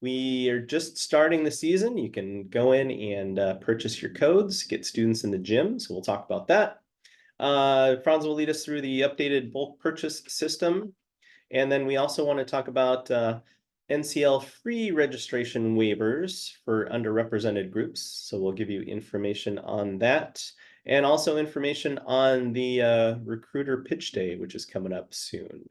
We are just starting the season. You can go in and purchase your codes, get students in the gym. So we'll talk about that. Franz will lead us through the updated bulk purchase system. And then we also want to talk about NCL free registration waivers for underrepresented groups. So we'll give you information on that and also information on the recruiter pitch day, which is coming up soon.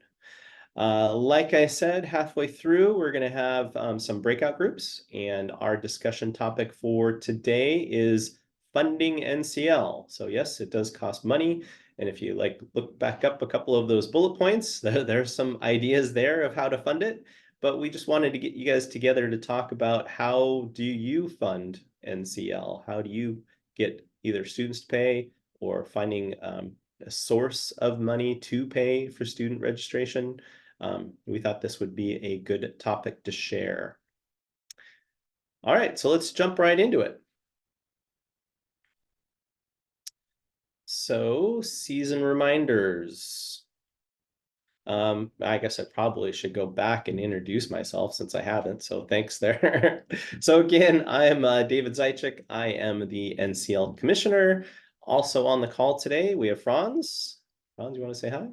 Like I said, halfway through, we're going to have some breakout groups, and our discussion topic for today is funding NCL. So yes, it does cost money. And if you look back up a couple of those bullet points, there's some ideas there of how to fund it. But we just wanted to get you guys together to talk about how do you fund NCL? How do you get either students to pay or finding a source of money to pay for student registration? We thought this would be a good topic to share. All right, so let's jump right into it. So, season reminders. I guess I probably should go back and introduce myself since I haven't, so thanks there. So again, I am David Zaitchik. I am the NCL Commissioner. Also on the call today, we have Franz. Franz, you want to say hi?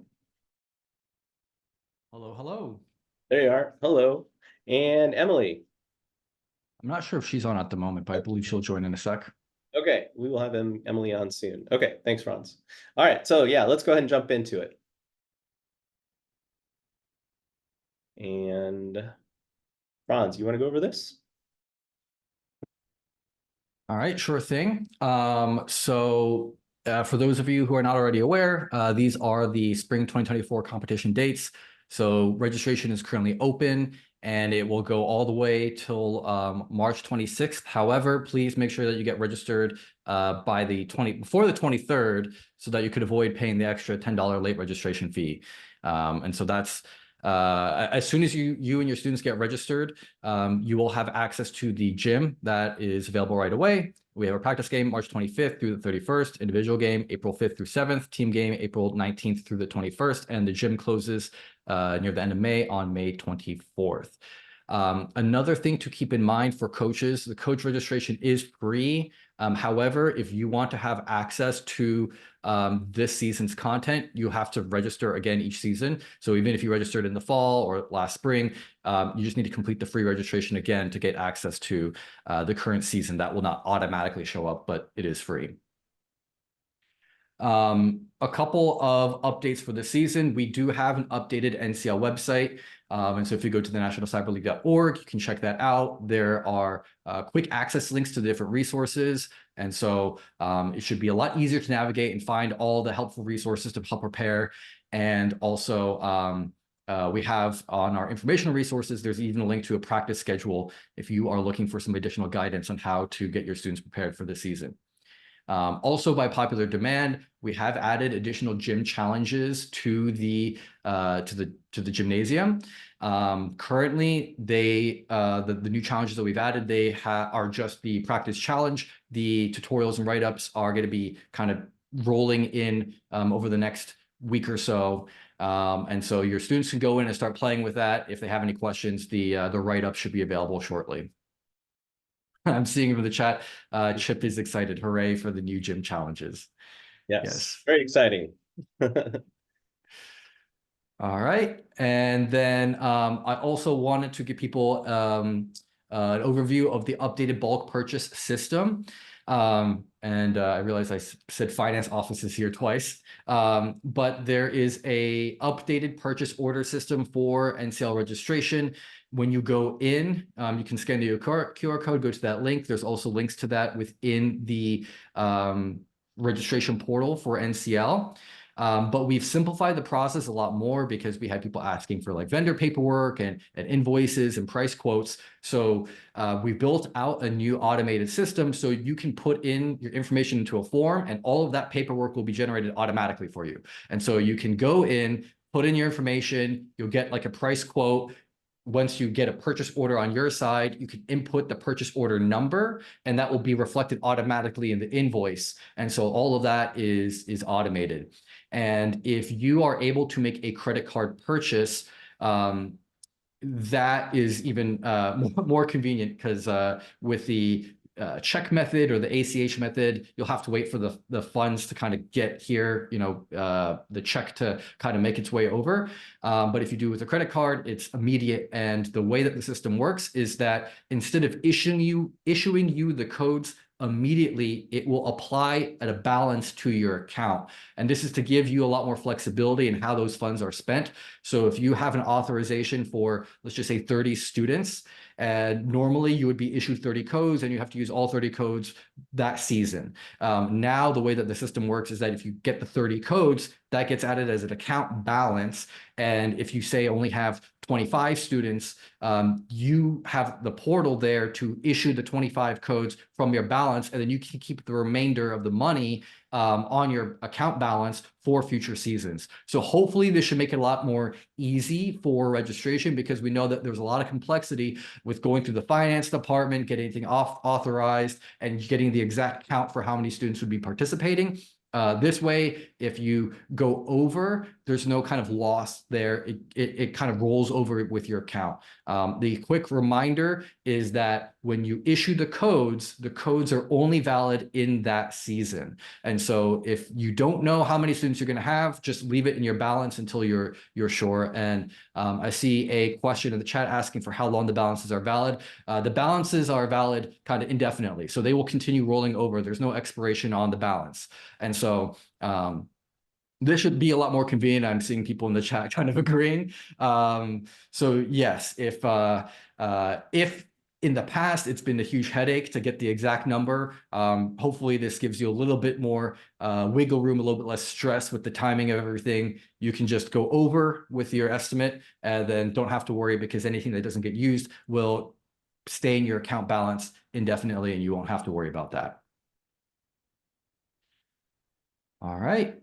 Hello, hello. There you are. Hello. And Emily. I'm not sure if she's on at the moment, but I believe she'll join in a sec. Okay, we will have Emily on soon. Okay, thanks, Franz. All right, so yeah, let's go ahead and jump into it. And Franz, you want to go over this? All right, sure thing. For those of you who are not already aware, these are the spring 2024 competition dates. So registration is currently open and it will go all the way till March 26th. However, please make sure that you get registered before the 23rd so that you could avoid paying the extra $10 late registration fee. And so that's as soon as you and your students get registered, you will have access to the gym that is available right away. We have a practice game March 25th through the 31st, individual game April 5th through 7th, team game April 19th through the 21st, and the gym closes near the end of May on May 24th. Another thing to keep in mind for coaches, the coach registration is free. However, if you want to have access to this season's content, you have to register again each season. So even if you registered in the fall or last spring, you just need to complete the free registration again to get access to the current season. That will not automatically show up, but it is free. A couple of updates for the season. We do have an updated NCL website. And so if you go to the nationalcyberleague.org, you can check that out. There are quick access links to the different resources. And so it should be a lot easier to navigate and find all the helpful resources to help prepare. And also we have on our informational resources, there's even a link to a practice schedule if you are looking for some additional guidance on how to get your students prepared for the season. Also, by popular demand, we have added additional gym challenges to the gymnasium. Currently, the new challenges that we've added, they are just the practice challenge. The tutorials and write-ups are going to be kind of rolling in over the next week or so. And so your students can go in and start playing with that. If they have any questions, the write-up should be available shortly. I'm seeing in the chat, Chip is excited. Hooray for the new gym challenges. Yes. Very exciting. All right. And then I also wanted to give people an overview of the updated bulk purchase system. And I realized I said finance offices here twice, but there is a updated purchase order system for NCL registration. When you go in, you can scan the QR code, go to that link. There's also links to that within the registration portal for NCL. But we've simplified the process a lot more because we had people asking for like vendor paperwork and invoices and price quotes. So we built out a new automated system so you can put in your information into a form and all of that paperwork will be generated automatically for you. And so you can go in, put in your information, you'll get like a price quote. Once you get a purchase order on your side, you can input the purchase order number and that will be reflected automatically in the invoice. And so all of that is automated. And if you are able to make a credit card purchase, that is even more convenient because with the check method or the ACH method, you'll have to wait for the funds to kind of get here, the check to kind of make its way over. But if you do it with a credit card, it's immediate. And the way that the system works is that instead of issuing you the codes immediately, it will apply at a balance to your account. And this is to give you a lot more flexibility in how those funds are spent. So if you have an authorization for, let's just say 30 students, and normally you would be issued 30 codes and you have to use all 30 codes that season. Now, the way that the system works is that if you get the 30 codes, that gets added as an account balance. And if you say only have 25 students, you have the portal there to issue the 25 codes from your balance, and then you can keep the remainder of the money on your account balance for future seasons. So hopefully this should make it a lot more easy for registration, because we know that there's a lot of complexity with going through the finance department, getting anything authorized, and getting the exact count for how many students would be participating. This way, if you go over, there's no kind of loss there. It kind of rolls over with your account. The quick reminder is that when you issue the codes are only valid in that season. And so if you don't know how many students you're going to have, just leave it in your balance until you're sure. And I see a question in the chat asking for how long the balances are valid. The balances are valid kind of indefinitely, so they will continue rolling over. There's no expiration on the balance. And so this should be a lot more convenient. I'm seeing people in the chat kind of agreeing. So yes, if in the past it's been a huge headache to get the exact number, hopefully this gives you a little bit more wiggle room, a little bit less stress with the timing of everything. You can just go over with your estimate and then don't have to worry, because anything that doesn't get used will stay in your account balance indefinitely and you won't have to worry about that. All right.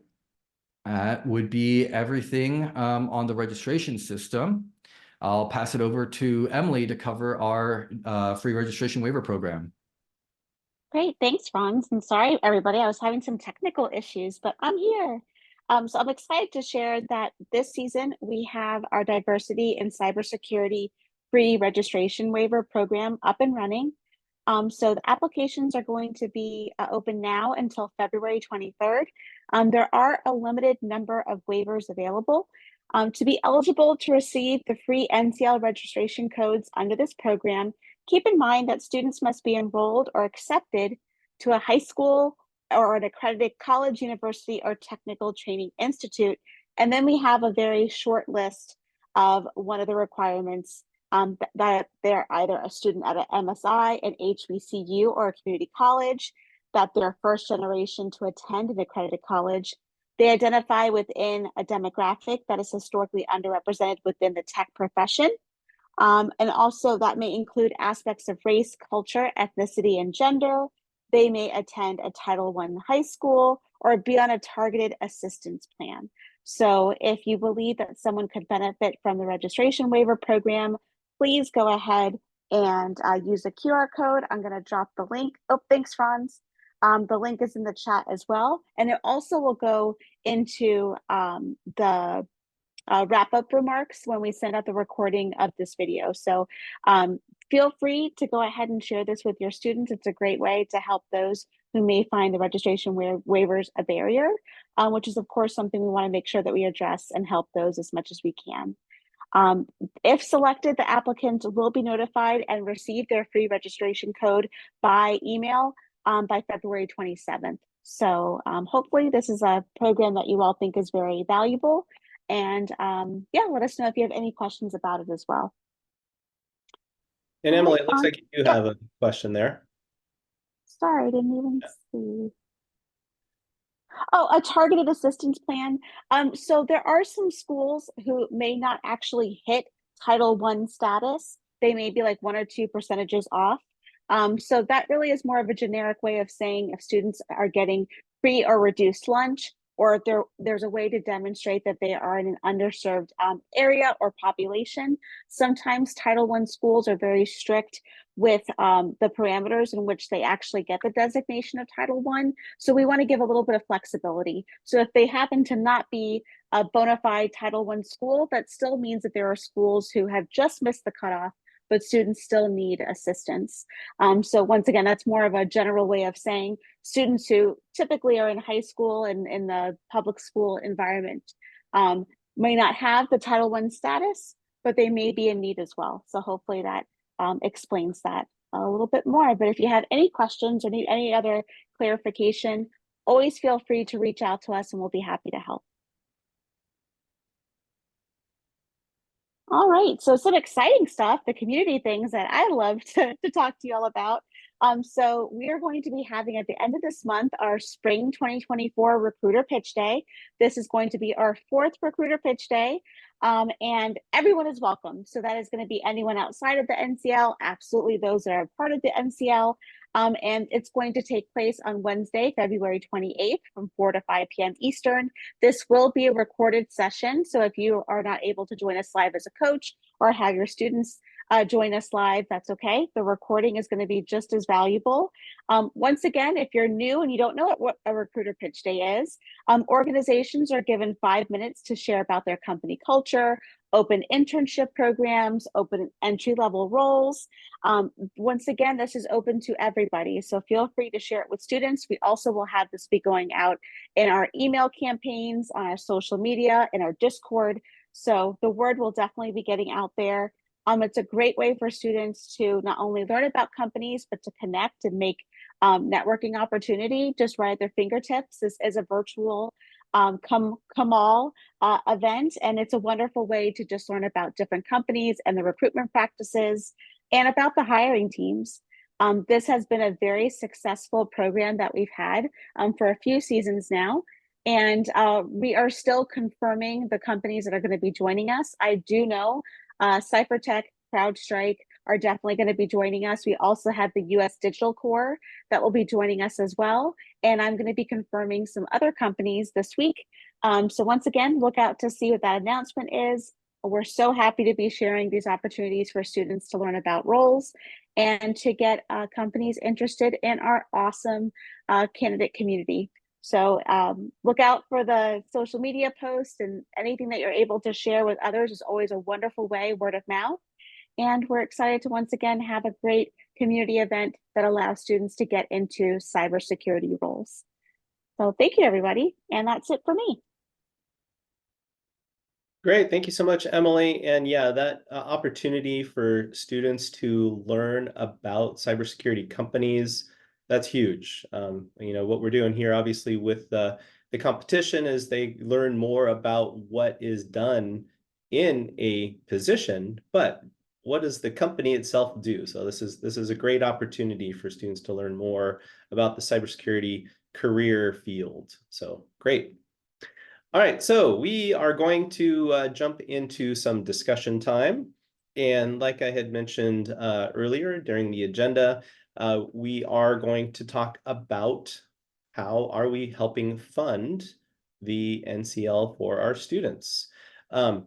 That would be everything on the registration system. I'll pass it over to Emily to cover our free registration waiver program. Great, thanks, Franz. And sorry, everybody, I was having some technical issues, but I'm here. So I'm excited to share that this season we have our diversity and cybersecurity free registration waiver program up and running. So the applications are going to be open now until February 23rd. There are a limited number of waivers available. To be eligible to receive the free NCL registration codes under this program, keep in mind that students must be enrolled or accepted to a high school or an accredited college, university, or technical training institute. And then we have a very short list of one of the requirements, that they're either a student at an MSI, an HBCU, or a community college, that they're first generation to attend an accredited college. They identify within a demographic that is historically underrepresented within the tech profession. And also that may include aspects of race, culture, ethnicity, and gender. They may attend a Title I high school or be on a targeted assistance plan. So if you believe that someone could benefit from the registration waiver program, please go ahead and use the QR code. I'm going to drop the link. Oh, thanks, Franz. The link is in the chat as well. And it also will go into the wrap-up remarks when we send out the recording of this video. So feel free to go ahead and share this with your students. It's a great way to help those who may find the registration waivers a barrier, which is of course something we want to make sure that we address and help those as much as we can. If selected, the applicant will be notified and receive their free registration code by email by February 27th. So hopefully this is a program that you all think is very valuable. And yeah, let us know if you have any questions about it as well. And Emily, it looks like you do have a question there. Sorry, I didn't even see. Oh, a targeted assistance plan. So there are some schools who may not actually hit Title I status. They may be like 1 or 2 percentages off. So that really is more of a generic way of saying if students are getting free or reduced lunch, or if there's a way to demonstrate that they are in an underserved area or population. Sometimes Title I schools are very strict with the parameters in which they actually get the designation of Title I. So we want to give a little bit of flexibility. So if they happen to not be a bona fide Title I school, that still means that there are schools who have just missed the cutoff, but students still need assistance. So once again, that's more of a general way of saying students who typically are in high school and in the public school environment may not have the Title I status, but they may be in need as well. So hopefully that explains that a little bit more. But if you have any questions or need any other clarification, always feel free to reach out to us and we'll be happy to help. All right, so some exciting stuff, the community things that I love to talk to you all about. So we are going to be having at the end of this month our spring 2024 recruiter pitch day. This is going to be our 4th recruiter pitch day, and everyone is welcome. So that is going to be anyone outside of the NCL, absolutely those that are part of the NCL. And it's going to take place on Wednesday, February 28th from 4 to 5 p.m. Eastern. This will be a recorded session. So if you are not able to join us live as a coach or have your students join us live, that's okay. The recording is going to be just as valuable. Once again, if you're new and you don't know what a recruiter pitch day is, organizations are given 5 minutes to share about their company culture, open internship programs, open entry-level roles. Once again, this is open to everybody, so feel free to share it with students. We also will have this be going out in our email campaigns, on our social media, in our Discord. So the word will definitely be getting out there. It's a great way for students to not only learn about companies, but to connect and make networking opportunity just right at their fingertips. This is a virtual come all event, and it's a wonderful way to just learn about different companies and the recruitment practices and about the hiring teams. This has been a very successful program that we've had for a few seasons now. And we are still confirming the companies that are going to be joining us. I do know Cyphertech, CrowdStrike are definitely going to be joining us. We also have the US Digital Corps that will be joining us as well. And I'm going to be confirming some other companies this week. So once again, look out to see what that announcement is. We're so happy to be sharing these opportunities for students to learn about roles and to get companies interested in our awesome candidate community. So look out for the social media posts, and anything that you're able to share with others is always a wonderful way, word of mouth. And we're excited to once again have a great community event that allows students to get into cybersecurity roles. So thank you, everybody. And that's it for me. Great, thank you so much, Emily. And yeah, that opportunity for students to learn about cybersecurity companies, that's huge. What we're doing here, obviously, with the competition is they learn more about what is done in a position, but what does the company itself do? So this is a great opportunity for students to learn more about the cybersecurity career field. So great. All right, so we are going to jump into some discussion time. And like I had mentioned earlier during the agenda, we are going to talk about how are we helping fund the NCL for our students. That's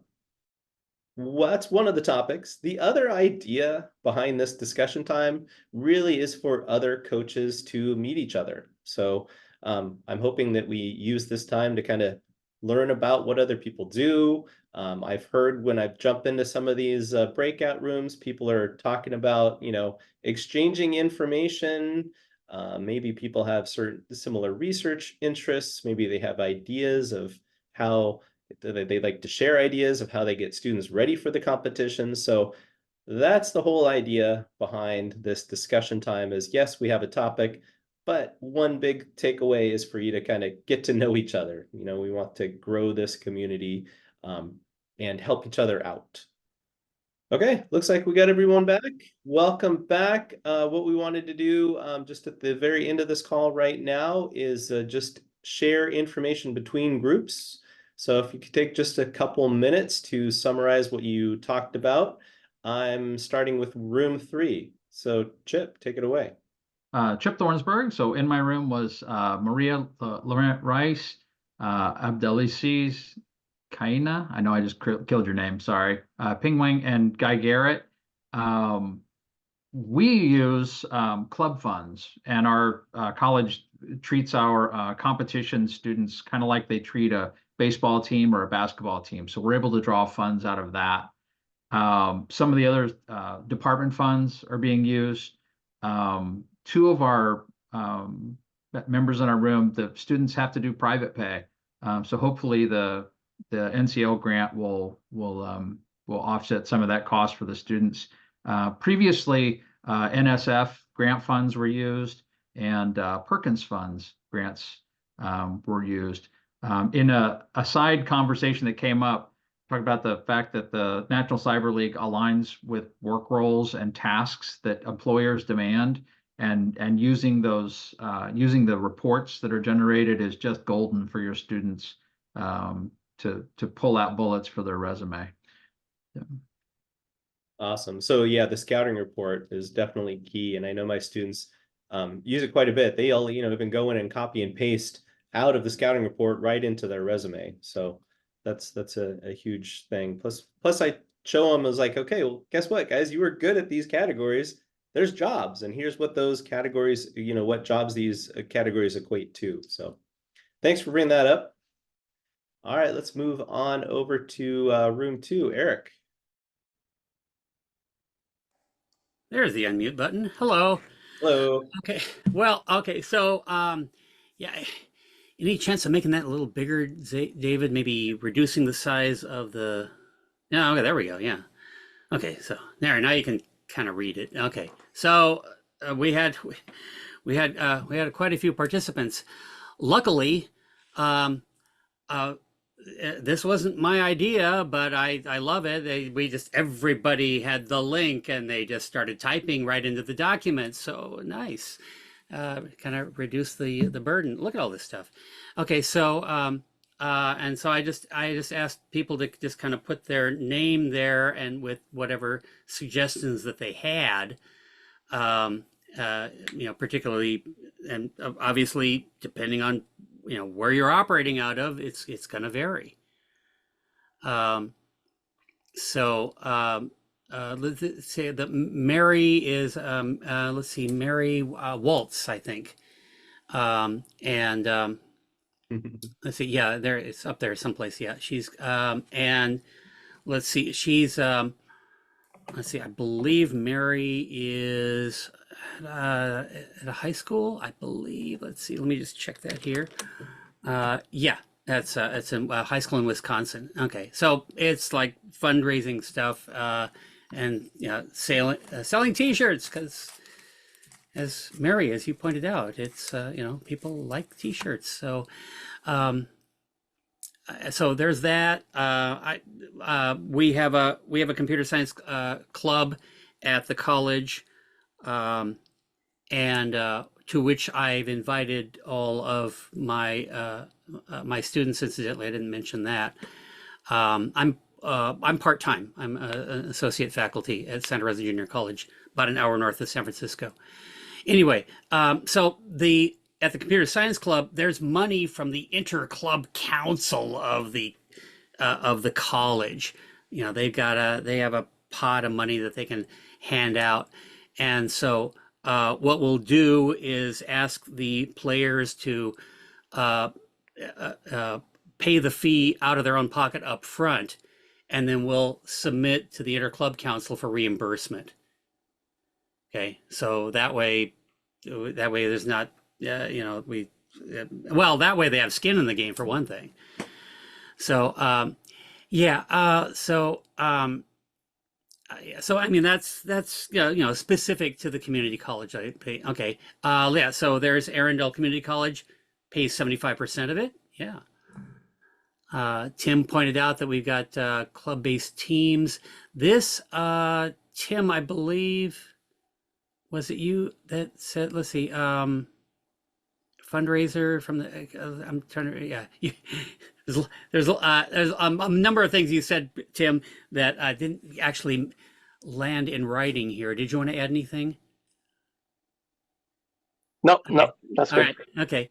one of the topics. The other idea behind this discussion time really is for other coaches to meet each other. So I'm hoping that we use this time to kind of learn about what other people do. I've heard when I've jumped into some of these breakout rooms, people are talking about, exchanging information. Maybe people have certain similar research interests. Maybe they have ideas of how they like to share ideas of how they get students ready for the competition. So that's the whole idea behind this discussion time is, yes, we have a topic, but one big takeaway is for you to kind of get to know each other. We want to grow this community and help each other out. Okay, looks like we got everyone back. Welcome back. What we wanted to do just at the very end of this call right now is just share information between groups. So if you could take just a couple minutes to summarize what you talked about. I'm starting with room 3. So Chip, take it away. Chip Thornsberg. So in my room was Maria Laurent Rice, Abdelaziz Kaina. I know I just killed your name. Sorry. Ping Wing and Guy Garrett. We use club funds, and our college treats our competition students kind of like they treat a baseball team or a basketball team. So we're able to draw funds out of that. Some of the other department funds are being used. Two of our members in our room, the students have to do private pay. So hopefully the NCL grant will offset some of that cost for the students. Previously, NSF grant funds were used, and Perkins funds grants were used. In a side conversation that came up, talk about the fact that the National Cyber League aligns with work roles and tasks that employers demand, and using those using the reports that are generated is just golden for your students to pull out bullets for their resume. Yeah. Awesome. So yeah, the scouting report is definitely key, and I know my students use it quite a bit. They all, even go in and copy and paste out of the scouting report right into their resume. So that's a huge thing. Plus I show them, as like, okay, well, guess what, guys, you were good at these categories. There's jobs, and here's what those categories, what jobs these categories equate to. So thanks for bringing that up. All right, let's move on over to room 2. Eric. There's the unmute button. Hello. Hello. Okay. Well, okay. So, yeah, any chance of making that a little bigger, David? Maybe reducing the size of the. No, okay, there we go. Yeah. Okay. So there, now you can kind of read it. Okay. So we had quite a few participants. Luckily, this wasn't my idea, but I love it. Everybody had the link, and they just started typing right into the document. So nice. Kind of reduce the burden. Look at all this stuff. Okay, so and so I just asked people to just kind of put their name there, and with whatever suggestions that they had. Particularly, and obviously depending on where you're operating out of, it's going to vary. Let's say that Mary is let's see, Mary Waltz, I think, and let's see, yeah, there it's up there someplace. Yeah, she's and let's see, she's let's see, I believe Mary is at a high school, I believe. Let's see, let me just check that here. Yeah, it's in high school in Wisconsin. Okay, so it's like fundraising stuff, and selling T-shirts, because as Mary, as you pointed out, it's people like T-shirts. So so there's that. We have a computer science club at the college, and to which I've invited all of my my students. Incidentally, I didn't mention that. I'm part-time. I'm an associate faculty at Santa Rosa Junior College, about an hour north of San Francisco. Anyway, so at the computer science club, there's money from the inter-club council of the college. They have a pot of money that they can hand out, and so what we'll do is ask the players to pay the fee out of their own pocket up front, and then we'll submit to the inter-club council for reimbursement. Okay, so that way there's not, that way they have skin in the game, for one thing. So, so I mean, that's specific to the community college. Okay, so there's Arundel Community College, pays 75% of it. Yeah. Tim pointed out that we've got club-based teams. This, Tim, I believe, was it you that said, let's see, fundraiser from the, I'm trying to, yeah. There's a number of things you said, Tim, that didn't actually land in writing here. Did you want to add anything? No, Okay. no, that's All good. right. Okay.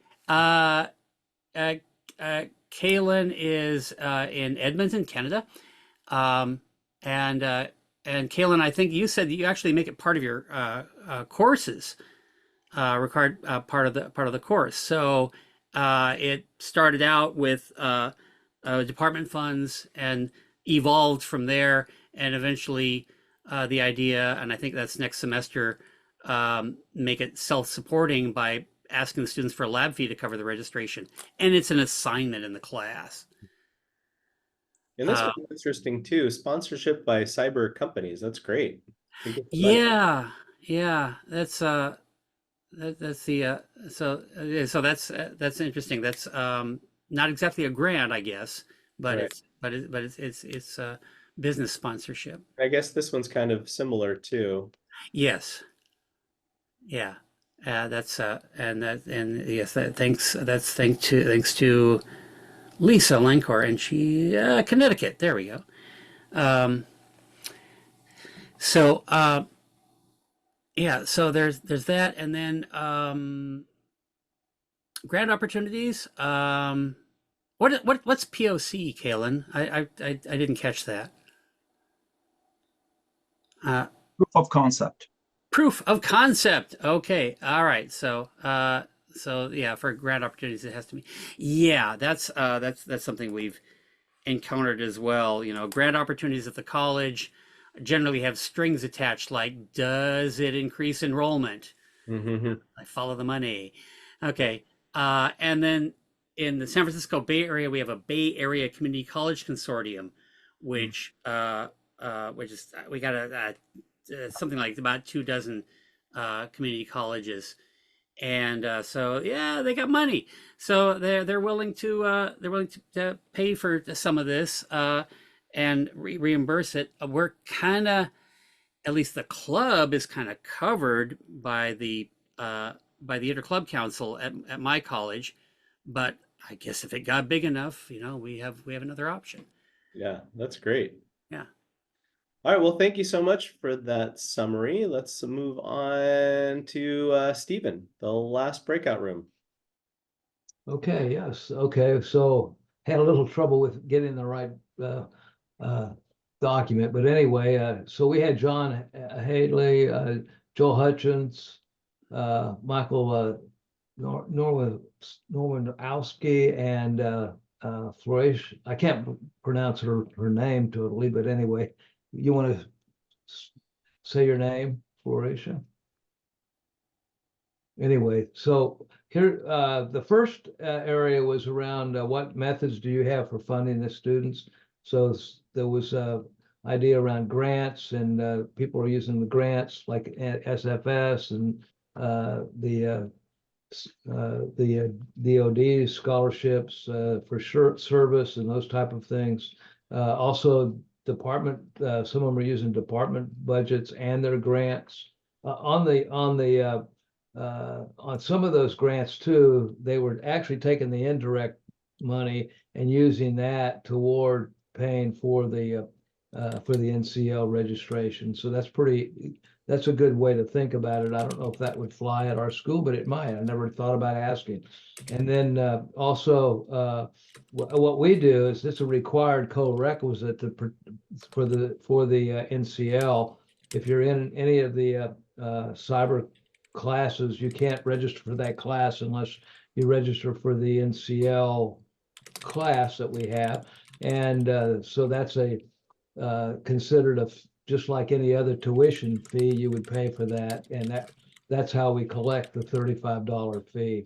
Kaylin is in Edmonton, Canada. Um, and Kaylin, I think you said that you actually make it part of your courses, required part of the course. So it started out with department funds and evolved from there, and eventually the idea, and I think that's next semester, make it self-supporting by asking the students for a lab fee to cover the registration, and it's an assignment in the class. And this one's interesting too, sponsorship by cyber companies. That's great. Yeah, yeah, that's that's the so that's interesting. That's not exactly a grant, I guess, but Right. it's business sponsorship. I guess this one's kind of similar too. Yes. Yeah. That's and yes, thanks to Lisa Lancor, and she Connecticut. There we go. Um, so yeah, so there's that, and then grant opportunities. What's POC, Kaylin? I didn't catch that. Proof of concept. Proof of concept. Okay. All right. So so yeah, for grant opportunities, it has to be. Yeah, that's something we've encountered as well. You know, grant opportunities at the college generally have strings attached, like, does it increase enrollment? Mm-hmm. I follow the money. Okay. And then in the San Francisco Bay Area, we have a Bay Area Community College Consortium, which is we got something like about 24 community colleges, and so yeah, they got money, so they're willing to pay for some of this and reimburse it. We're kind of, at least the club is kind of covered by the interclub council at my college, but I guess if it got big enough, you know, we have another option. Yeah, that's great. Yeah. All right, well, thank you so much for that summary. Let's move on to Stephen, the last breakout room. Okay, yes. Okay, so had a little trouble with getting the right document, but anyway, so we had John Haley, Joel Hutchins, Michael Norman Owski, and Flourish. I can't pronounce her name totally, but anyway, you want to say your name, Florisha? Anyway, so here, the first area was around what methods do you have for funding the students? So there was a idea around grants, and people are using the grants like SFS and the DoD scholarships for service and those type of things. Also, department, some of them are using department budgets and their grants. On some of those grants too, they were actually taking the indirect money and using that toward paying for the NCL registration. So that's a good way to think about it. I don't know if that would fly at our school, but it might. I never thought about asking. And then also what we do is it's a required co-requisite for the NCL. If you're in any of the cyber classes, you can't register for that class unless you register for the NCL class that we have. And so that's considered just like any other tuition fee you would pay for that, and that's how we collect the $35 fee.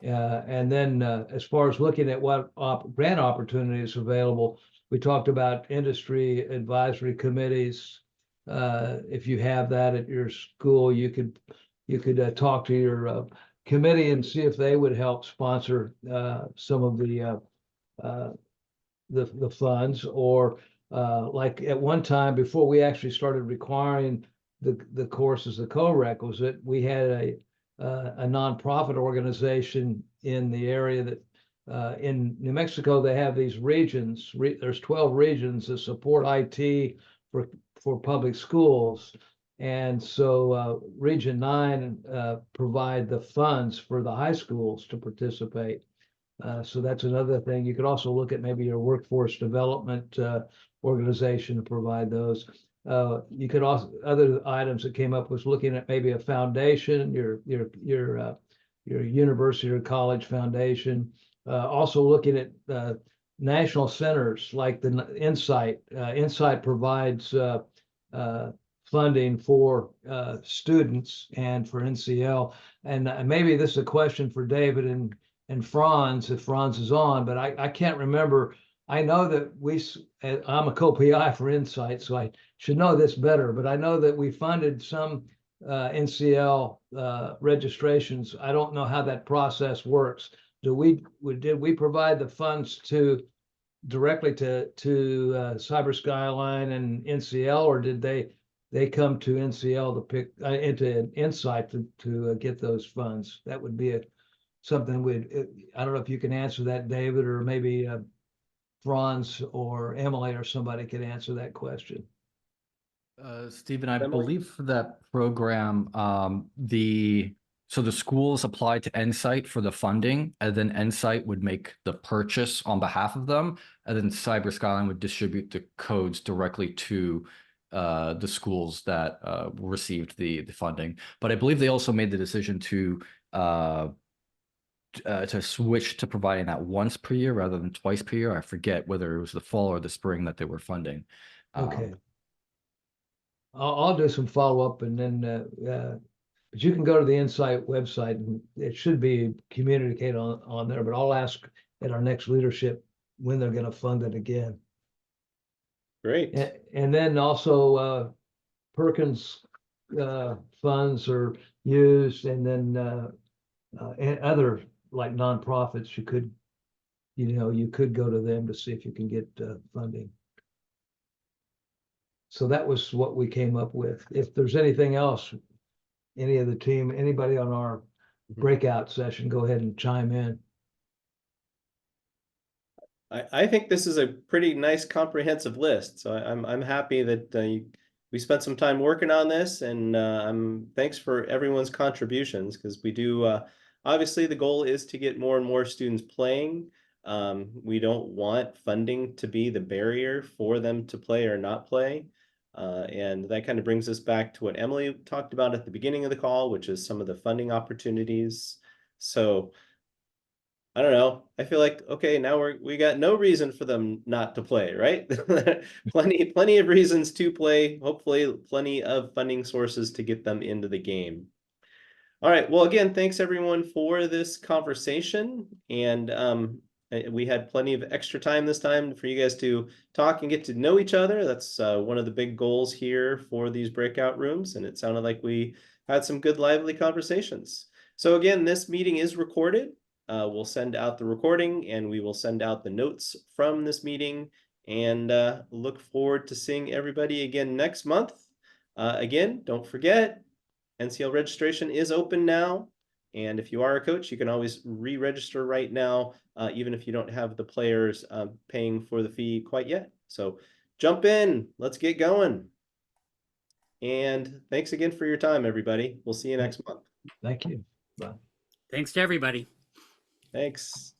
And then as far as looking at what grant opportunities available, we talked about industry advisory committees. If you have that at your school, you could talk to your committee and see if they would help sponsor some of the funds, or like at one time before we actually started requiring the course as a co-requisite, we had a nonprofit organization in the area that in New Mexico they have these regions. There's 12 regions that support IT for public schools, and so Region 9 provide the funds for the high schools to participate. So that's another thing. You could also look at maybe your workforce development organization to provide those. You could also, other items that came up was looking at maybe a foundation, your university or college foundation. Also looking at national centers like the Insight. Insight provides funding for students and for NCL. And maybe this is a question for David and Franz, if Franz is on, but I can't remember. I know that I'm a co-PI for Insight, so I should know this better, but I know that we funded some NCL registrations. I don't know how that process works. Did we provide the funds directly to Cyber Skyline and NCL, or did they come to NCL to pick into Insight to get those funds? That would be something I don't know if you can answer that, David, or maybe Franz or Emily or somebody could answer that question. Stephen, I Emily? believe for that program, so the schools applied to Insight for the funding, and then Insight would make the purchase on behalf of them, and then Cyber Skyline would distribute the codes directly to the schools that received the funding. But I believe they also made the decision to switch to providing that once per year rather than twice per year. I forget whether it was the fall or the spring that they were funding. Okay. I'll do some follow-up, and then but you can go to the Insight website and it should be communicated on there, but I'll ask at our next leadership when they're going to fund it again. Great. And then also Perkins funds are used, and then and other like nonprofits, you could go to them to see if you can get funding. So that was what we came up with. If there's anything else, any of the team, anybody on our breakout session, go ahead and chime in. I think this is a pretty nice comprehensive list. So I'm happy that we spent some time working on this, and thanks for everyone's contributions, because we do obviously the goal is to get more and more students playing. We don't want funding to be the barrier for them to play or not play. And that kind of brings us back to what Emily talked about at the beginning of the call, which is some of the funding opportunities. So I don't know. I feel like, okay, now we got no reason for them not to play, right? plenty of reasons to play. Hopefully, plenty of funding sources to get them into the game. All right. Well, again, thanks everyone for this conversation, and we had plenty of extra time this time for you guys to talk and get to know each other. That's one of the big goals here for these breakout rooms, and it sounded like we had some good, lively conversations. So again, this meeting is recorded. We'll send out the recording, and we will send out the notes from this meeting, and look forward to seeing everybody again next month. Again, don't forget, NCL registration is open now. And if you are a coach, you can always re-register right now, even if you don't have the players paying for the fee quite yet. So jump in, let's get going. And thanks again for your time, everybody. We'll see you next month. Thank you. Bye. Thanks to everybody. Thanks.